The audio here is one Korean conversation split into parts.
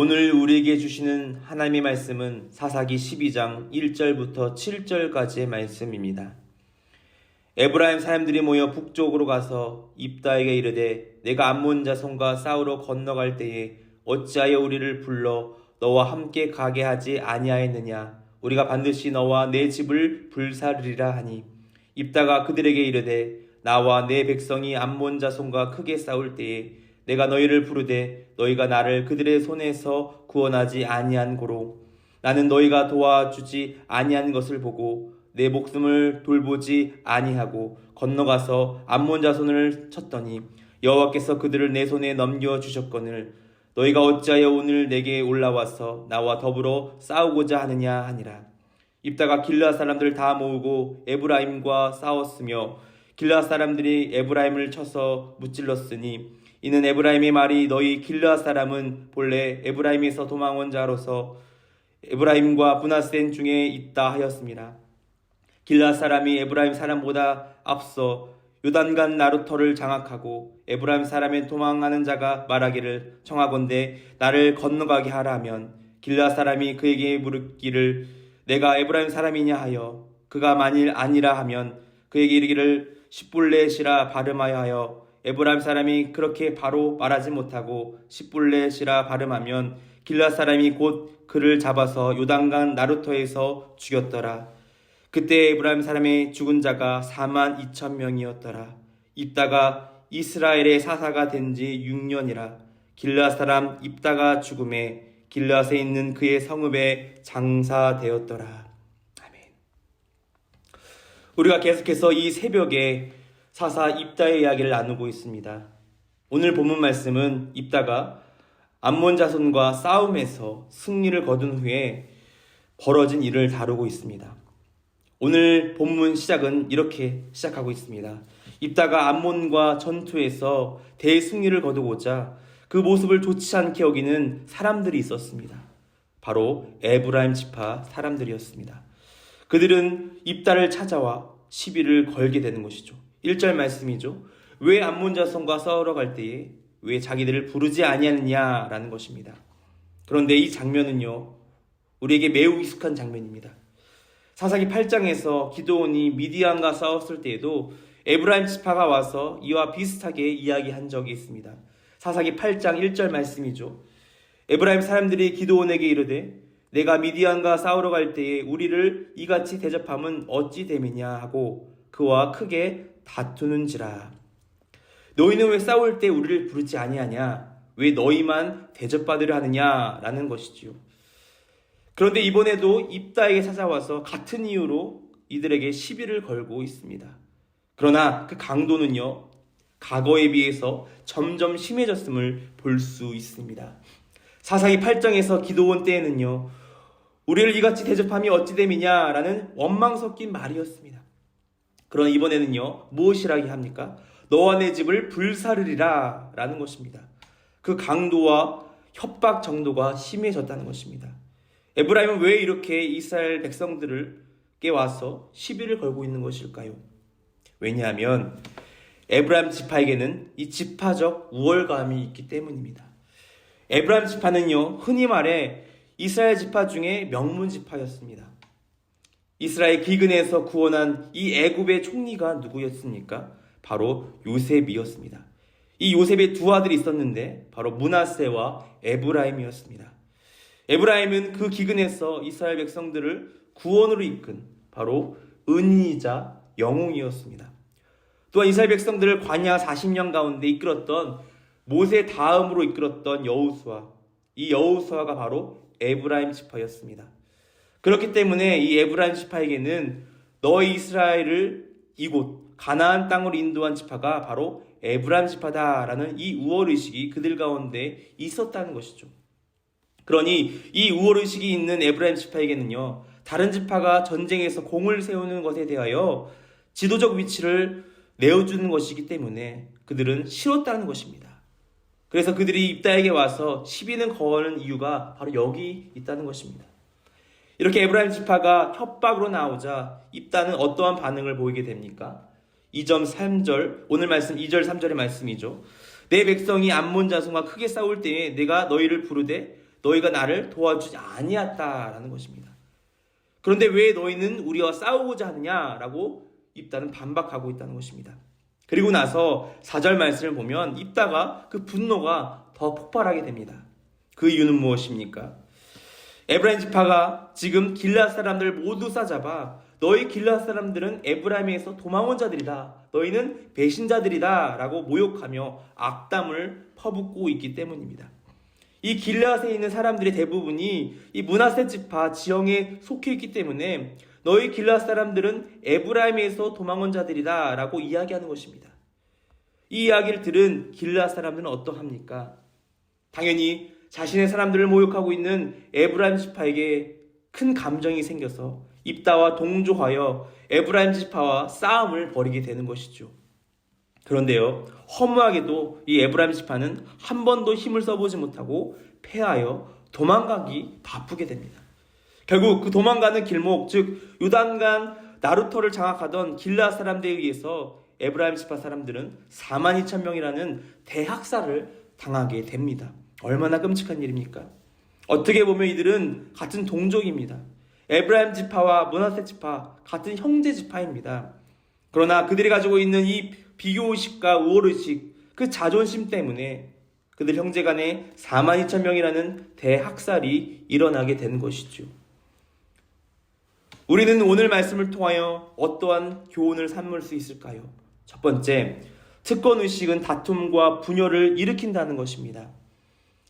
오늘 우리에게 주시는 하나님의 말씀은 사사기 12장 1절부터 7절까지의 말씀입니다. 에브라임 사람들이 모여 북쪽으로 가서 입다에게 이르되 내가 암몬 자손과 싸우러 건너갈 때에 어찌하여 우리를 불러 너와 함께 가게 하지 아니하였느냐. 우리가 반드시 너와 내 집을 불사르리라 하니 입다가 그들에게 이르되 나와 내 백성이 암몬 자손과 크게 싸울 때에 내가 너희를 부르되 너희가 나를 그들의 손에서 구원하지 아니한 고로 나는 너희가 도와주지 아니한 것을 보고 내 목숨을 돌보지 아니하고 건너가서 암몬 자손을 쳤더니 여호와께서 그들을 내 손에 넘겨주셨거늘 너희가 어찌하여 오늘 내게 올라와서 나와 더불어 싸우고자 하느냐 하니라. 입다가 길르앗 사람들을 다 모으고 에브라임과 싸웠으며 길르앗 사람들이 에브라임을 쳐서 무찔렀으니 이는 에브라임의 말이 너희 길르앗 사람은 본래 에브라임에서 도망온 자로서 에브라임과 브나센 중에 있다 하였습니다. 길르앗 사람이 에브라임 사람보다 앞서 요단강 나루터를 장악하고 에브라임 사람의 도망하는 자가 말하기를 청하건대 나를 건너가게 하라 하면 길르앗 사람이 그에게 물었기를 내가 에브라임 사람이냐 하여 그가 만일 아니라 하면 그에게 이르기를 십불렛이라 발음하여 하여 에브라임 사람이 그렇게 바로 말하지 못하고 십불렛이라 발음하면 길르앗 사람이 곧 그를 잡아서 요단강 나루터에서 죽였더라. 그때 에브라임 사람의 죽은 자가 42,000명이었더라. 입다가 이스라엘의 사사가 된 지 6년이라. 길르앗 사람 입다가 죽음에 길르앗에 있는 그의 성읍에 장사되었더라. 아멘. 우리가 계속해서 이 새벽에 사사 입다의 이야기를 나누고 있습니다. 오늘 본문 말씀은 입다가 암몬 자손과 싸움에서 승리를 거둔 후에 벌어진 일을 다루고 있습니다. 오늘 본문 시작은 이렇게 시작하고 있습니다. 입다가 암몬과 전투에서 대승리를 거두고자 그 모습을 좋지 않게 여기는 사람들이 있었습니다. 바로 에브라임 지파 사람들이었습니다. 그들은 입다를 찾아와 시비를 걸게 되는 것이죠. 1절 말씀이죠. 왜 암몬 자손과 싸우러 갈 때에 왜 자기들을 부르지 아니하느냐라는 것입니다. 그런데 이 장면은요, 우리에게 매우 익숙한 장면입니다. 사사기 8장에서 기드온이 미디안과 싸웠을 때에도 에브라임 지파가 와서 이와 비슷하게 이야기한 적이 있습니다. 사사기 8장 1절 말씀이죠. 에브라임 사람들이 기드온에게 이르되 내가 미디안과 싸우러 갈 때에 우리를 이같이 대접함은 어찌 됨이냐 하고 그와 크게 다투는지라. 너희는 왜 싸울 때 우리를 부르지 아니하냐? 왜 너희만 대접받으려 하느냐라는 것이지요. 그런데 이번에도 입다에게 찾아와서 같은 이유로 이들에게 시비를 걸고 있습니다. 그러나 그 강도는요, 과거에 비해서 점점 심해졌음을 볼 수 있습니다. 사사기 8장에서 기드온 때에는요, 우리를 이같이 대접함이 어찌 됨이냐라는 원망 섞인 말이었습니다. 그러나 이번에는요, 무엇이라고 합니까? 너와 내 집을 불사르리라 라는 것입니다. 그 강도와 협박 정도가 심해졌다는 것입니다. 에브라임은 왜 이렇게 이스라엘 백성들에게 와서 시비를 걸고 있는 것일까요? 왜냐하면 에브라임 지파에게는 이 지파적 우월감이 있기 때문입니다. 에브라임 지파는요, 흔히 말해 이스라엘 지파 중에 명문 지파였습니다. 이스라엘 기근에서 구원한 이 애굽의 총리가 누구였습니까? 바로 요셉이었습니다. 이 요셉의 두 아들이 있었는데 바로 므낫세와 에브라임이었습니다. 에브라임은 그 기근에서 이스라엘 백성들을 구원으로 이끈 바로 은인이자 영웅이었습니다. 또한 이스라엘 백성들을 광야 40년 가운데 이끌었던 모세 다음으로 이끌었던 여호수아, 이 여호수아가 바로 에브라임 지파였습니다. 그렇기 때문에 이 에브라임 지파에게는 너희 이스라엘을 이곳 가나안 땅으로 인도한 지파가 바로 에브라임 지파다라는 이 우월의식이 그들 가운데 있었다는 것이죠. 그러니 이 우월의식이 있는 에브라임 지파에게는요, 다른 지파가 전쟁에서 공을 세우는 것에 대하여 지도적 위치를 내어주는 것이기 때문에 그들은 싫었다는 것입니다. 그래서 그들이 입다에게 와서 시비는 거는 이유가 바로 여기 있다는 것입니다. 이렇게 에브라임 지파가 협박으로 나오자 입다는 어떠한 반응을 보이게 됩니까? 2절 3절, 오늘 말씀 2절 3절의 말씀이죠. 내 백성이 암몬 자손과 크게 싸울 때에 내가 너희를 부르되 너희가 나를 도와주지 아니했다라는 것입니다. 그런데 왜 너희는 우리와 싸우고자 하느냐라고 입다는 반박하고 있다는 것입니다. 그리고 나서 4절 말씀을 보면 입다가 그 분노가 더 폭발하게 됩니다. 그 이유는 무엇입니까? 에브라임 지파가 지금 길앗 사람들 모두 싸잡아 너희 길앗 사람들은 에브라임에서 도망온 자들이다. 너희는 배신자들이다. 라고 모욕하며 악담을 퍼붓고 있기 때문입니다. 이 길앗에 있는 사람들의 대부분이 이 므낫세 지파 지형에 속해 있기 때문에 너희 길앗 사람들은 에브라임에서 도망온 자들이다. 라고 이야기하는 것입니다. 이 이야기를 들은 길앗 사람들은 어떠합니까? 당연히 자신의 사람들을 모욕하고 있는 에브라임 지파에게 큰 감정이 생겨서 입다와 동조하여 에브라임 지파와 싸움을 벌이게 되는 것이죠. 그런데요, 허무하게도 이 에브라임 지파는 한 번도 힘을 써보지 못하고 패하여 도망가기 바쁘게 됩니다. 결국 그 도망가는 길목, 즉 요단강 나루터를 장악하던 길앗 사람들에 의해서 에브라임 지파 사람들은 42,000명이라는 대학살을 당하게 됩니다. 얼마나 끔찍한 일입니까? 어떻게 보면 이들은 같은 동족입니다. 에브라임 지파와 므낫세 지파, 같은 형제 지파입니다. 그러나 그들이 가지고 있는 이 비교의식과 우월의식, 그 자존심 때문에 그들 형제 간에 42,000명이라는 대학살이 일어나게 된 것이죠. 우리는 오늘 말씀을 통하여 어떠한 교훈을 삼을 수 있을까요? 첫 번째, 특권의식은 다툼과 분열을 일으킨다는 것입니다.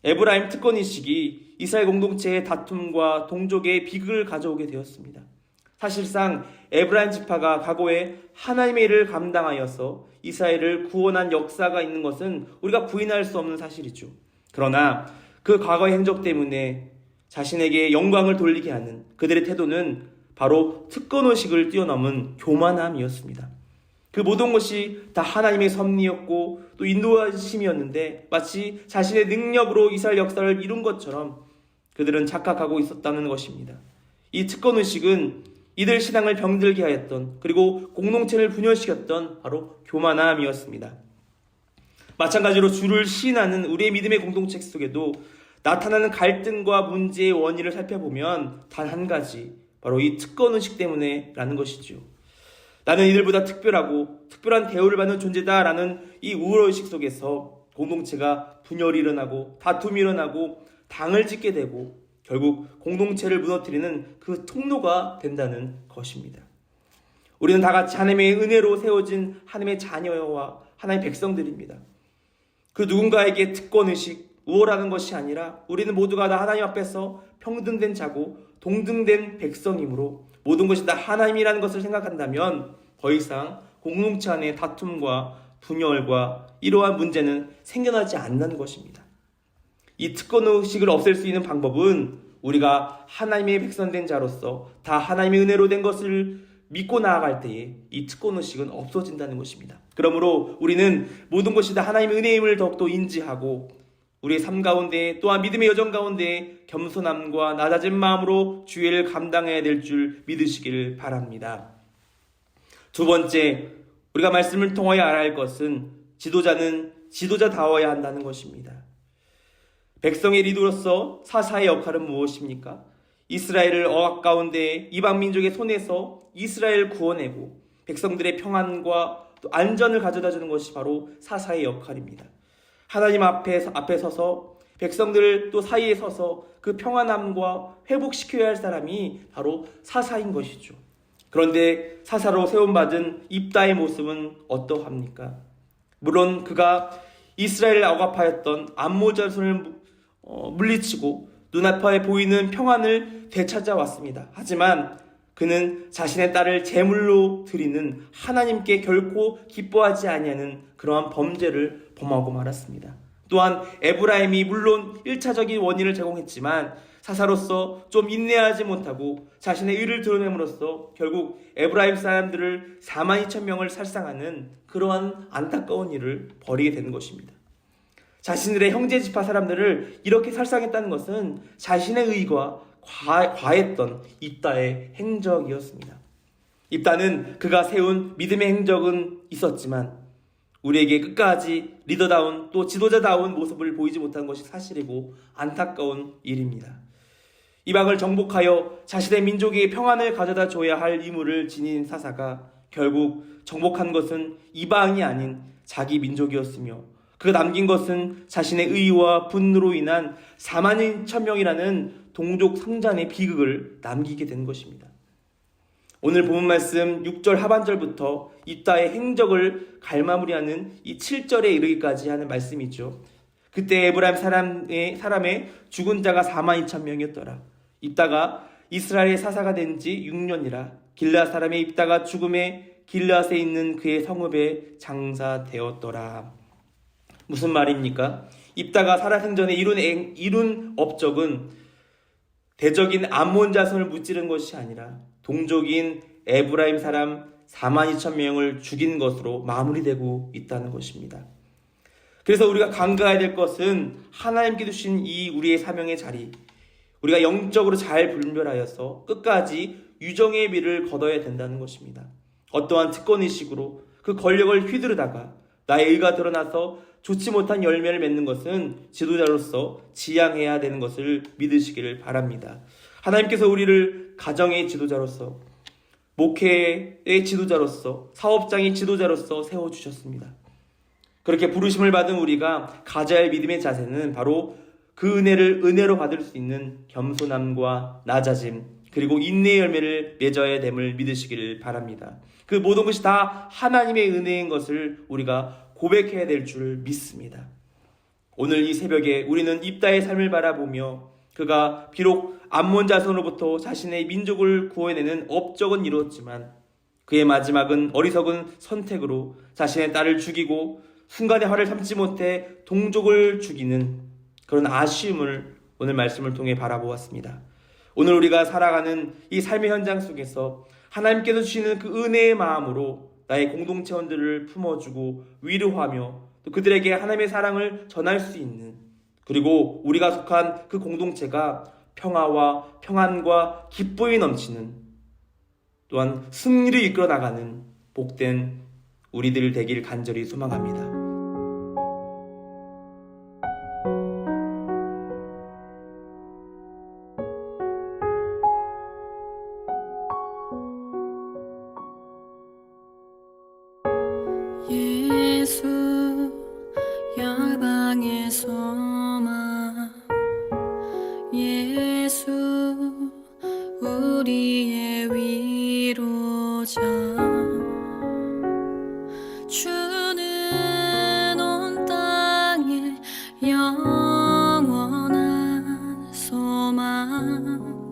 에브라임 특권의식이 이스라엘 공동체의 다툼과 동족의 비극을 가져오게 되었습니다. 사실상 에브라임 지파가 과거에 하나님의 일을 감당하여서 이스라엘을 구원한 역사가 있는 것은 우리가 부인할 수 없는 사실이죠. 그러나 그 과거의 행적 때문에 자신에게 영광을 돌리게 하는 그들의 태도는 바로 특권의식을 뛰어넘은 교만함이었습니다. 그 모든 것이 다 하나님의 섭리였고 또 인도하심이었는데 마치 자신의 능력으로 이스라엘 역사를 이룬 것처럼 그들은 착각하고 있었다는 것입니다. 이 특권의식은 이들 신앙을 병들게 하였던, 그리고 공동체를 분열시켰던 바로 교만함이었습니다. 마찬가지로 주를 시인하는 우리의 믿음의 공동체 속에도 나타나는 갈등과 문제의 원인을 살펴보면 단 한 가지, 바로 이 특권의식 때문에라는 것이죠. 나는 이들보다 특별하고 특별한 대우를 받는 존재다라는 이 우월의식 속에서 공동체가 분열이 일어나고 다툼이 일어나고 당을 짓게 되고 결국 공동체를 무너뜨리는 그 통로가 된다는 것입니다. 우리는 다 같이 하나님의 은혜로 세워진 하나님의 자녀와 하나님의 백성들입니다. 그 누군가에게 특권의식, 우월하는 것이 아니라 우리는 모두가 다 하나님 앞에서 평등된 자고 동등된 백성이므로 모든 것이 다 하나님이라는 것을 생각한다면 더 이상 공동체 안에 다툼과 분열과 이러한 문제는 생겨나지 않는 것입니다. 이 특권의식을 없앨 수 있는 방법은 우리가 하나님의 백성된 자로서 다 하나님의 은혜로 된 것을 믿고 나아갈 때에 이 특권의식은 없어진다는 것입니다. 그러므로 우리는 모든 것이 다 하나님의 은혜임을 더욱더 인지하고 우리의 삶 가운데 또한 믿음의 여정 가운데 겸손함과 낮아진 마음으로 주의 일을 감당해야 될 줄 믿으시길 바랍니다. 두 번째, 우리가 말씀을 통하여 알아야 할 것은 지도자는 지도자다워야 한다는 것입니다. 백성의 리더로서 사사의 역할은 무엇입니까? 이스라엘을 억압 가운데 이방 민족의 손에서 이스라엘을 구원하고 백성들의 평안과 또 안전을 가져다 주는 것이 바로 사사의 역할입니다. 하나님 앞에 서서 백성들 또 사이에 서서 그 평안함과 회복시켜야 할 사람이 바로 사사인 것이죠. 그런데 사사로 세움받은 입다의 모습은 어떠합니까? 물론 그가 이스라엘을 억압하였던 암몬 자손을 물리치고 눈앞에 보이는 평안을 되찾아왔습니다. 하지만 그는 자신의 딸을 제물로 드리는 하나님께 결코 기뻐하지 아니하는 그러한 범죄를 범하고 말았습니다. 또한 에브라임이 물론 1차적인 원인을 제공했지만 사사로서 좀 인내하지 못하고 자신의 의를 드러냄으로써 결국 에브라임 사람들을 42,000명을 살상하는 그러한 안타까운 일을 벌이게 되는 것입니다. 자신들의 형제 지파 사람들을 이렇게 살상했다는 것은 자신의 의가 과했던 입다의 행적이었습니다. 입다는 그가 세운 믿음의 행적은 있었지만 우리에게 끝까지 리더다운 또 지도자다운 모습을 보이지 못한 것이 사실이고 안타까운 일입니다. 이방을 정복하여 자신의 민족에게 평안을 가져다 줘야 할 의무를 지닌 사사가 결국 정복한 것은 이방이 아닌 자기 민족이었으며 그가 남긴 것은 자신의 의와 분노로 인한 4만 2천 명이라는 동족 성장의 비극을 남기게 된 것입니다. 오늘 본문 말씀 6절 하반절부터 입다의 행적을 갈마무리하는 이 7절에 이르기까지 하는 말씀이죠. 그때 에브라임 사람의 죽은 자가 4만 2천 명이었더라. 입다가 이스라엘의 사사가 된 지 6년이라 길르앗 사람의 입다가 죽음에 길르앗에 있는 그의 성읍에 장사되었더라. 무슨 말입니까? 입다가 살아생전에 이룬 업적은 대적인 암몬 자손을 무찌른 것이 아니라 동족인 에브라임 사람 4만 2천 명을 죽인 것으로 마무리되고 있다는 것입니다. 그래서 우리가 간과해야 될 것은 하나님께 주신 이 우리의 사명의 자리, 우리가 영적으로 잘 분별하여서 끝까지 유정의 비를 거둬야 된다는 것입니다. 어떠한 특권의식으로 그 권력을 휘두르다가 나의 의가 드러나서 좋지 못한 열매를 맺는 것은 지도자로서 지양해야 되는 것을 믿으시기를 바랍니다. 하나님께서 우리를 가정의 지도자로서, 목회의 지도자로서, 사업장의 지도자로서 세워주셨습니다. 그렇게 부르심을 받은 우리가 가져야 할 믿음의 자세는 바로 그 은혜를 은혜로 받을 수 있는 겸손함과 낮아짐, 그리고 인내의 열매를 맺어야 됨을 믿으시기를 바랍니다. 그 모든 것이 다 하나님의 은혜인 것을 우리가 고백해야 될 줄 믿습니다. 오늘 이 새벽에 우리는 입다의 삶을 바라보며 그가 비록 암몬 자손으로부터 자신의 민족을 구원해내는 업적은 이루었지만 그의 마지막은 어리석은 선택으로 자신의 딸을 죽이고 순간의 화를 참지 못해 동족을 죽이는 그런 아쉬움을 오늘 말씀을 통해 바라보았습니다. 오늘 우리가 살아가는 이 삶의 현장 속에서 하나님께서 주시는 그 은혜의 마음으로 나의 공동체원들을 품어주고 위로하며 또 그들에게 하나님의 사랑을 전할 수 있는, 그리고 우리가 속한 그 공동체가 평화와 평안과 기쁨이 넘치는, 또한 승리를 이끌어 나가는 복된 우리들 되길 간절히 소망합니다. 예수 열방의 소망, 예수 우리의 위로자, 주는 온 땅에 영원한 소망,